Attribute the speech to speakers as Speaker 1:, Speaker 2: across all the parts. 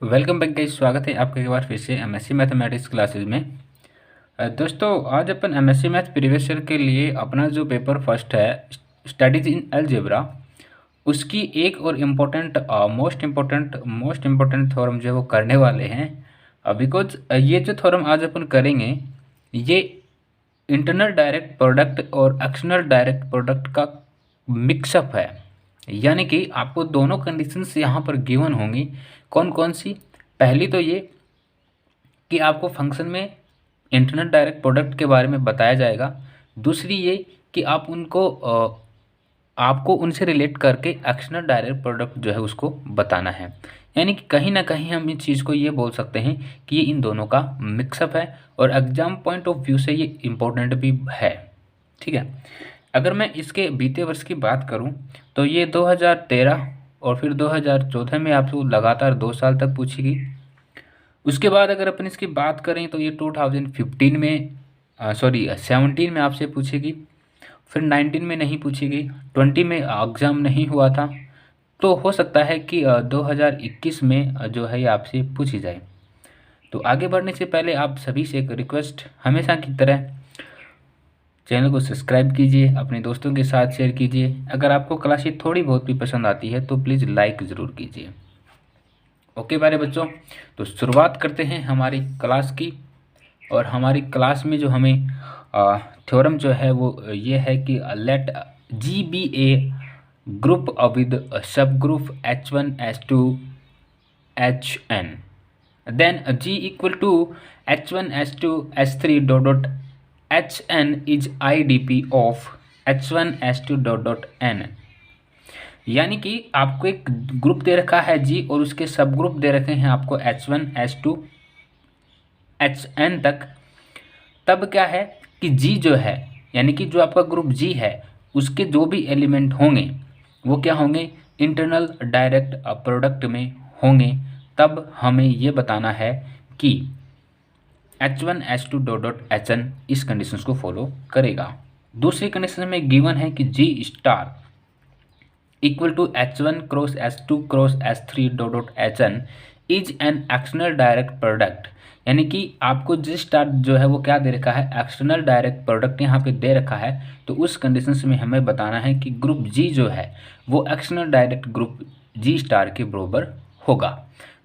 Speaker 1: Welcome back guys. स्वागत है आपका एक बार फिर से एमएससी मैथमेटिक्स क्लासेस में। दोस्तों आज अपन एमएससी मैथ प्रीवियस ईयर के लिए अपना जो पेपर फर्स्ट है स्टडीज इन अलजेब्रा उसकी एक और इम्पोर्टेंट मोस्ट इम्पोर्टेंट थ्योरम जो है वो करने वाले हैं। बिकॉज ये जो थ्योरम आज अपन करेंगे ये इंटरनल डायरेक्ट प्रोडक्ट और एक्सटर्नल डायरेक्ट प्रोडक्ट का मिक्सअप है। यानी कि आपको दोनों कंडीशंस यहाँ पर गिवन होंगी। कौन कौन सी? पहली तो ये कि आपको फंक्शन में इंटरनल डायरेक्ट प्रोडक्ट के बारे में बताया जाएगा। दूसरी ये कि आपको उनसे रिलेट करके एक्सटर्नल डायरेक्ट प्रोडक्ट जो है उसको बताना है। यानी कि कहीं ना कहीं हम इस चीज़ को ये बोल सकते हैं कि ये इन दोनों का मिक्सअप है और एग्जाम पॉइंट ऑफ व्यू से ये इम्पोर्टेंट भी है। ठीक है। अगर मैं इसके बीते वर्ष की बात करूं तो ये 2013 और फिर 2014 में आपको लगातार 2 साल तक पूछेगी। उसके बाद अगर अपन इसकी बात करें तो ये 2015 में 17 में आपसे पूछेगी। फिर 19 में नहीं पूछेगी, 20 में एग्ज़ाम नहीं हुआ था। तो हो सकता है कि 2021 में जो है ये आपसे पूछी जाए। तो आगे बढ़ने से पहले आप सभी से एक रिक्वेस्ट, हमेशा की तरह चैनल को सब्सक्राइब कीजिए, अपने दोस्तों के साथ शेयर कीजिए। अगर आपको क्लासेस थोड़ी बहुत भी पसंद आती है तो प्लीज़ लाइक ज़रूर कीजिए। ओके प्यारे बच्चों, तो शुरुआत करते हैं हमारी क्लास की। और हमारी क्लास में जो हमें थ्योरम जो है वो ये है कि let G be a group with subgroup H1 H2 Hn, then G equal to H1 H2 H3 dot dot Hn is IDP of H1 H2 dot dot n। यानी कि आपको एक ग्रुप दे रखा है जी और उसके सब ग्रुप दे रखे हैं आपको H1 H2 Hn तक। तब क्या है कि जी जो है यानी कि जो आपका ग्रुप जी है उसके जो भी एलिमेंट होंगे वो क्या होंगे, इंटरनल डायरेक्ट प्रोडक्ट में होंगे। तब हमें ये बताना है कि H1 H2 dot dot Hn इस कंडीशंस को फॉलो करेगा। दूसरी कंडीशन में गिवन है कि G star equal to H1 cross H2 cross H3 dot dot Hn is an external direct product. यानी कि आपको जी स्टार जो है वो क्या दे रखा है, एक्सटर्नल डायरेक्ट प्रोडक्ट यहाँ पे दे रखा है। तो उस कंडीशन में हमें बताना है कि ग्रुप जी जो है वो एक्सटर्नल डायरेक्ट ग्रुप जी स्टार के बराबर होगा।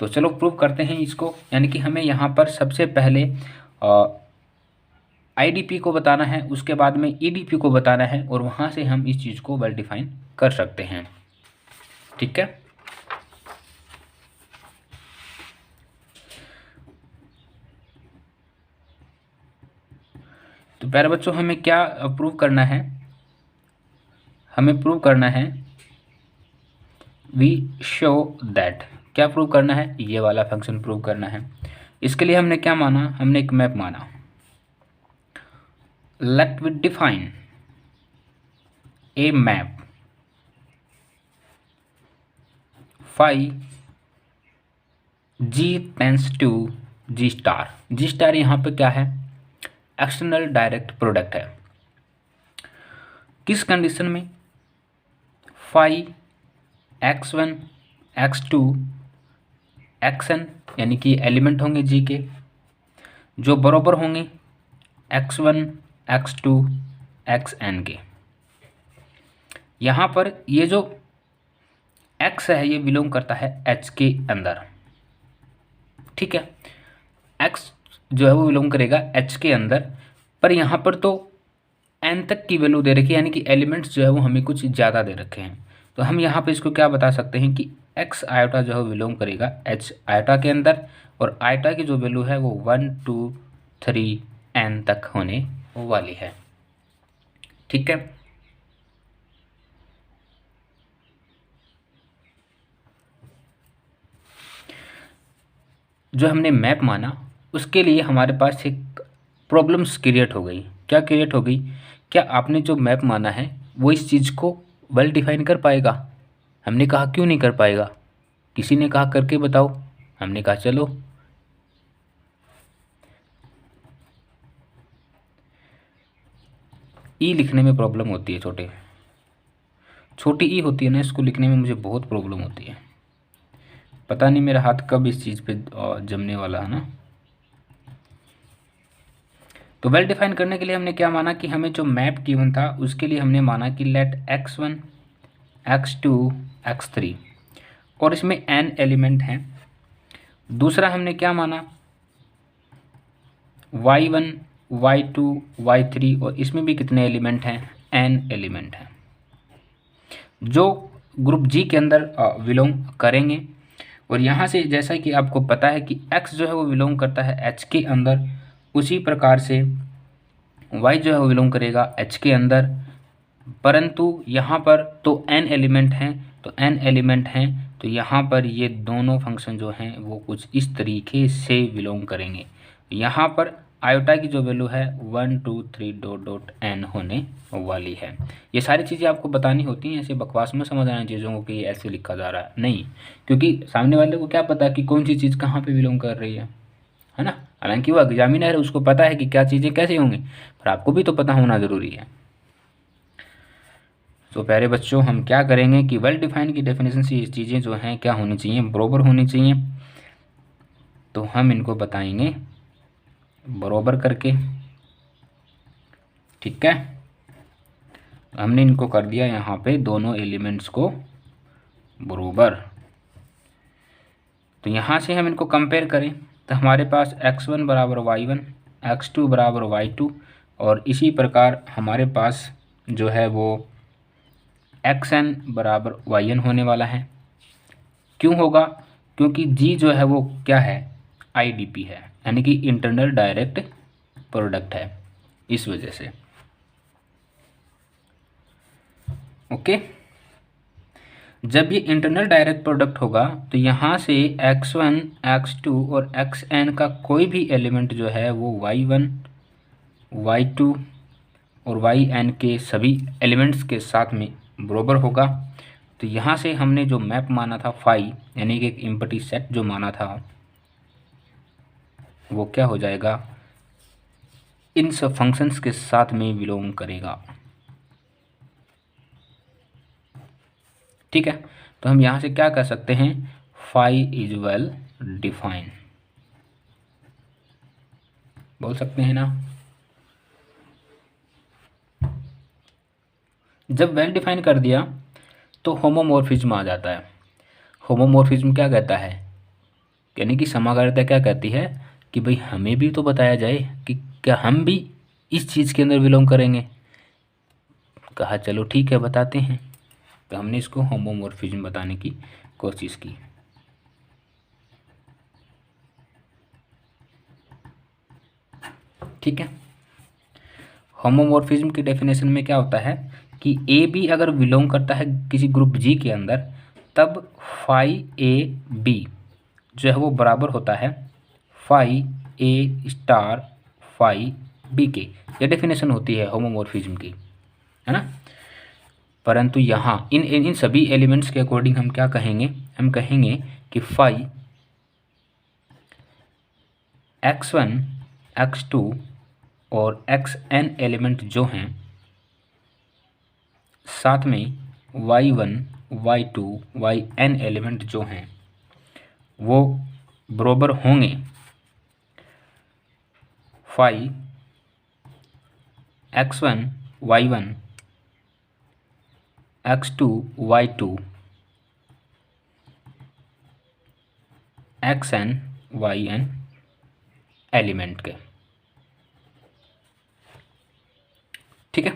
Speaker 1: तो चलो प्रूव करते हैं इसको। यानी कि हमें यहाँ पर सबसे पहले आईडीपी को बताना है, उसके बाद में ईडीपी को बताना है और वहाँ से हम इस चीज़ को वेल डिफाइन कर सकते हैं। ठीक है। तो प्यारे बच्चों हमें क्या प्रूव करना है, हमें प्रूव करना है वी शो दैट। क्या प्रूव करना है, ये वाला फंक्शन प्रूव करना है। इसके लिए हमने क्या माना, हमने एक मैप माना। Let we define a map phi G tends to G star. G star यहाँ पे क्या है, एक्सटर्नल डायरेक्ट प्रोडक्ट है। किस कंडीशन में, फाई x1 x2 xn यानी कि एलिमेंट होंगे जी के जो बराबर होंगे x1 x2 xn के। यहाँ पर ये जो x है ये बिलोंग करता है h के अंदर। ठीक है, x जो है वो बिलोंग करेगा h के अंदर। पर यहाँ पर तो n तक की वैल्यू दे रखी है, यानी कि एलिमेंट्स जो है वो हमें कुछ ज़्यादा दे रखे हैं। तो हम यहाँ पे इसको क्या बता सकते हैं कि x आयोटा जो है बिलोंग करेगा h आयोटा के अंदर और आयोटा की जो वैल्यू है वो 1 2 3 n तक होने वाली है। ठीक है। जो हमने मैप माना उसके लिए हमारे पास एक प्रॉब्लम्स क्रिएट हो गई। क्या क्रिएट हो गई, क्या आपने जो मैप माना है वो इस चीज़ को वेल डिफाइन कर पाएगा? हमने कहा क्यों नहीं कर पाएगा, किसी ने कहा करके बताओ। हमने कहा चलो। ई लिखने में प्रॉब्लम होती है, छोटी ई होती है ना, इसको लिखने में मुझे बहुत प्रॉब्लम होती है। पता नहीं मेरा हाथ कब इस चीज़ पे जमने वाला है ना। तो वेल डिफाइन करने के लिए हमने क्या माना कि हमें जो मैप गिवन था उसके लिए हमने माना कि लेट x1 x2 x3 और इसमें n एलिमेंट हैं। दूसरा हमने क्या माना y1 y2 y3 और इसमें भी कितने एलिमेंट हैं, n एलिमेंट हैं जो ग्रुप G के अंदर बिलोंग करेंगे। और यहाँ से जैसा कि आपको पता है कि x जो है वो बिलोंग करता है H के अंदर, उसी प्रकार से y जो है वो बिलोंग करेगा H के अंदर। परंतु यहाँ पर तो n एलिमेंट हैं, तो n एलिमेंट हैं तो यहाँ पर ये दोनों फंक्शन जो हैं वो कुछ इस तरीके से बिलोंग करेंगे। यहाँ पर आयोटा की जो वैल्यू है 1 2 3 डॉट डॉट n होने वाली है। ये सारी चीज़ें आपको बतानी होती हैं, ऐसे बकवास में समझ आना चीज़ों को कि ये ऐसे लिखा जा रहा है नहीं, क्योंकि सामने वाले को क्या पता कि कौन सी चीज़ कहाँ पे बिलोंग कर रही है ना। हालांकि वो एग्जामिनर है, उसको पता है कि क्या चीज़ें कैसे होंगी, पर आपको भी तो पता होना ज़रूरी है। तो प्यारे बच्चों हम क्या करेंगे कि वेल डिफाइन की डेफिनेशन से ये चीज़ें जो हैं क्या होनी चाहिए, बरोबर होनी चाहिए। तो हम इनको बताएंगे बरोबर करके, ठीक है। हमने इनको कर दिया यहाँ पे दोनों एलिमेंट्स को बरोबर। तो यहाँ से हम इनको कंपेयर करें तो हमारे पास x1 बराबर y1, x2 बराबर y2 और इसी प्रकार हमारे पास जो है वो xn बराबर yn होने वाला है। क्यों होगा, क्योंकि G जो है वो क्या है, IDP है, यानी कि इंटरनल डायरेक्ट प्रोडक्ट है, इस वजह से। ओके, जब ये इंटरनल डायरेक्ट प्रोडक्ट होगा तो यहाँ से x1 x2 और xn का कोई भी एलिमेंट जो है वो y1 y2 और yn के सभी एलिमेंट्स के साथ में बराबर होगा। तो यहाँ से हमने जो मैप माना था फाई, यानी कि एक एम्प्टी सेट जो माना था, वो क्या हो जाएगा, इन सब फंक्शंस के साथ में बिलोंग करेगा, ठीक है। तो हम यहाँ से क्या कर सकते हैं, फाई इज वेल डिफाइन बोल सकते हैं ना। जब वेल डिफाइन कर दिया तो होमोमॉर्फिज्म आ जाता है। होमोमॉर्फिज्म क्या कहता है, यानी कि समग्रता क्या कहती है कि भाई हमें भी तो बताया जाए कि क्या हम भी इस चीज़ के अंदर बिलोंग करेंगे। कहा चलो ठीक है बताते हैं, तो हमने इसको होमोमॉर्फिज्म बताने की कोशिश की। ठीक है, होमोमॉर्फिज्म की डेफिनेशन में क्या होता है कि ए बी अगर बिलोंग करता है किसी ग्रुप जी के अंदर, तब फाई ए बी जो है वो बराबर होता है फाई ए स्टार फाई बी के। ये डेफिनेशन होती है होमोमॉर्फिज्म की, है ना। परंतु यहाँ इन सभी एलिमेंट्स के अकॉर्डिंग हम क्या कहेंगे, हम कहेंगे कि फाई x1 x2 और xn एलिमेंट जो हैं साथ में y1 y2 yn एलिमेंट जो हैं वो बराबर होंगे phi x1 y1 x2 y2 xn yn element के, ठीक है।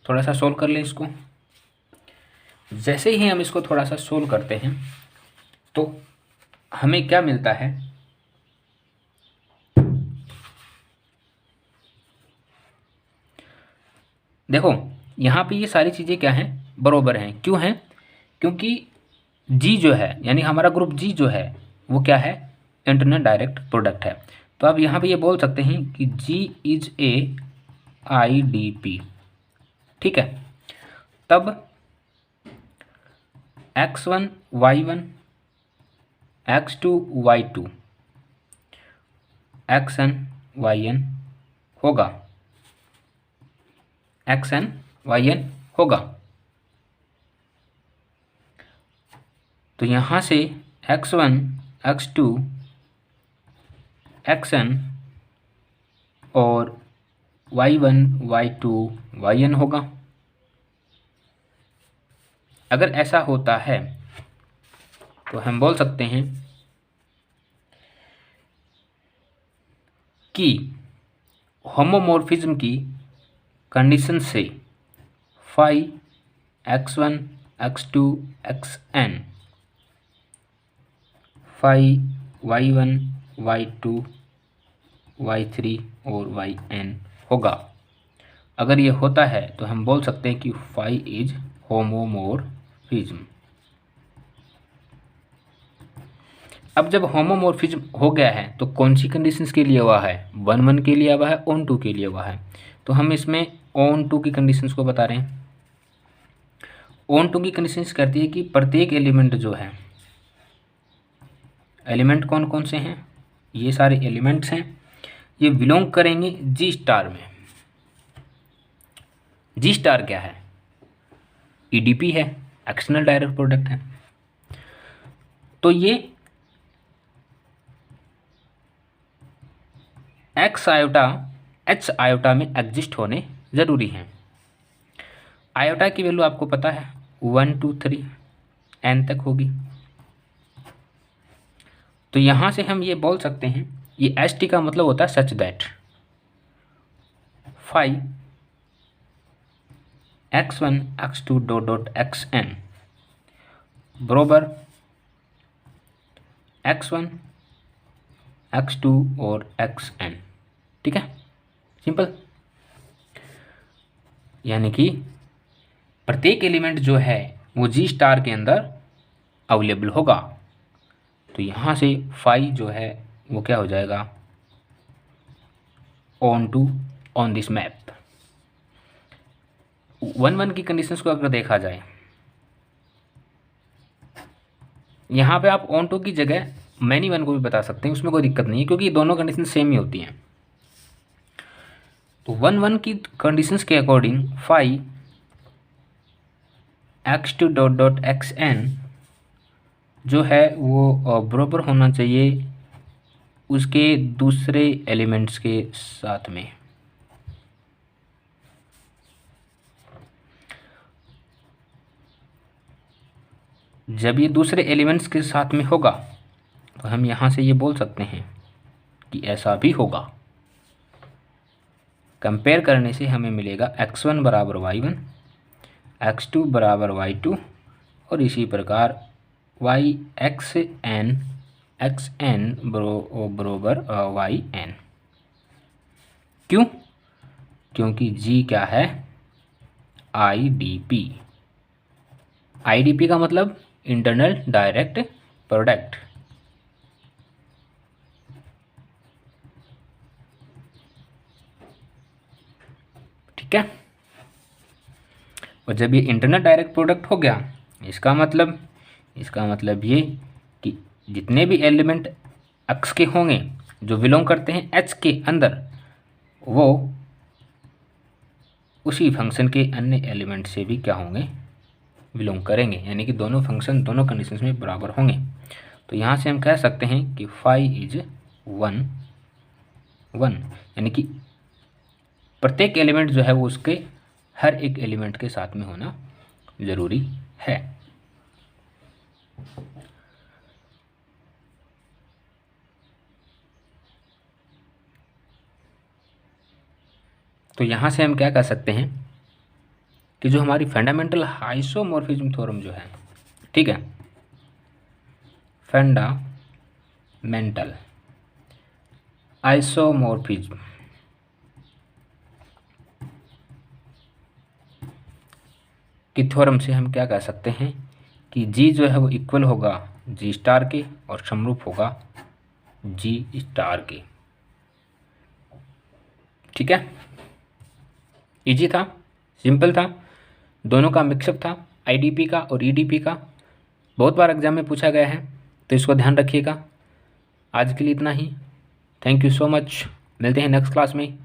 Speaker 1: थोड़ा सा सोल्व कर लें इसको। जैसे ही हम इसको थोड़ा सा सोल्व करते हैं तो हमें क्या मिलता है, देखो यहाँ पे ये सारी चीज़ें क्या हैं, बराबर हैं। क्यों हैं, क्योंकि जी जो है यानी हमारा ग्रुप जी जो है वो क्या है, इंटरनल डायरेक्ट प्रोडक्ट है। तो आप यहाँ पे ये बोल सकते हैं कि जी इज ए IDP, ठीक है। तब x1 y1 x2 y2 xn yn होगा, xn yn होगा। तो यहाँ से x1 x2 xn और y1 y2 yn होगा। अगर ऐसा होता है तो हम बोल सकते हैं कि होमोमॉर्फिज्म की कंडीशन से phi x1 x2 xn phi y1 y2 y3 और yn होगा। अगर ये होता है तो हम बोल सकते हैं कि फाई इज होमोमॉर्फिज्म। अब जब होमोमॉर्फिज्म हो गया है तो कौन सी कंडीशंस के लिए हुआ है? 1-1 के लिए हुआ है, ऑन 2 के लिए हुआ है। तो हम इसमें ऑन 2 की कंडीशंस को बता रहे हैं। ऑन 2 की कंडीशंस कहती है कि प्रत्येक एलिमेंट जो है, एलिमेंट कौन कौन से हैं? ये सारे एलिमेंट्स हैं, ये बिलोंग करेंगे जी स्टार में। जी स्टार क्या है? ईडीपी है, एक्सटर्नल डायरेक्ट प्रोडक्ट है। तो ये एक्स आयोटा एच आयोटा में एग्जिस्ट होने ज़रूरी हैं। आयोटा की वैल्यू आपको पता है 1 2 3 n तक होगी। तो यहाँ से हम ये बोल सकते हैं, ये एच टी का मतलब होता है such that phi x1 x2 dot dot xn बरोबर x1 x2 और xn। ठीक है, सिंपल। यानी कि प्रत्येक एलिमेंट जो है वो जी स्टार के अंदर अवेलेबल होगा। तो यहाँ से फाई जो है वो क्या हो जाएगा? On this map. 1-1 की कंडीशंस को अगर देखा जाए, यहाँ पे आप ऑन 2 की जगह मैनी 1 को भी बता सकते हैं, उसमें कोई दिक्कत नहीं है, क्योंकि दोनों कंडीशन सेम ही होती हैं। तो 1-1 की कंडीशंस के according phi x2 dot dot xn जो है वो बराबर होना चाहिए उसके दूसरे एलिमेंट्स के साथ में। जब ये दूसरे एलिमेंट्स के साथ में होगा तो हम यहाँ से ये बोल सकते हैं कि ऐसा भी होगा। कंपेयर करने से हमें मिलेगा x1 बराबर y1, x2 बराबर y2 और इसी प्रकार xn बराबर yn। क्यों? क्योंकि g क्या है? IDP। IDP का मतलब इंटरनल डायरेक्ट प्रोडक्ट। ठीक है, और जब ये इंटरनल डायरेक्ट प्रोडक्ट हो गया, इसका मतलब ये कि जितने भी एलिमेंट एक्स के होंगे जो बिलोंग करते हैं एच के अंदर, वो उसी फंक्शन के अन्य एलिमेंट से भी क्या होंगे? बिलोंग करेंगे। यानी कि दोनों फंक्शन दोनों कंडीशंस में बराबर होंगे। तो यहाँ से हम कह सकते हैं कि फाई इज 1 यानी कि प्रत्येक एलिमेंट जो है वो उसके हर एक एलिमेंट के साथ में होना ज़रूरी है। तो यहाँ से हम क्या कह सकते हैं कि जो हमारी फंडामेंटल आइसोमॉर्फिज्म थ्योरम जो है, ठीक है, फंडामेंटल आइसोमॉर्फिज्म की थ्योरम से हम क्या कह सकते हैं कि जी जो है वो इक्वल होगा जी स्टार के और समरूप होगा जी स्टार के। ठीक है, इजी था, सिंपल था, दोनों का मिक्सअप था, आईडीपी का और ईडीपी का। बहुत बार एग्जाम में पूछा गया है, तो इसको ध्यान रखिएगा। आज के लिए इतना ही। Thank you so much. मिलते हैं नेक्स्ट क्लास में।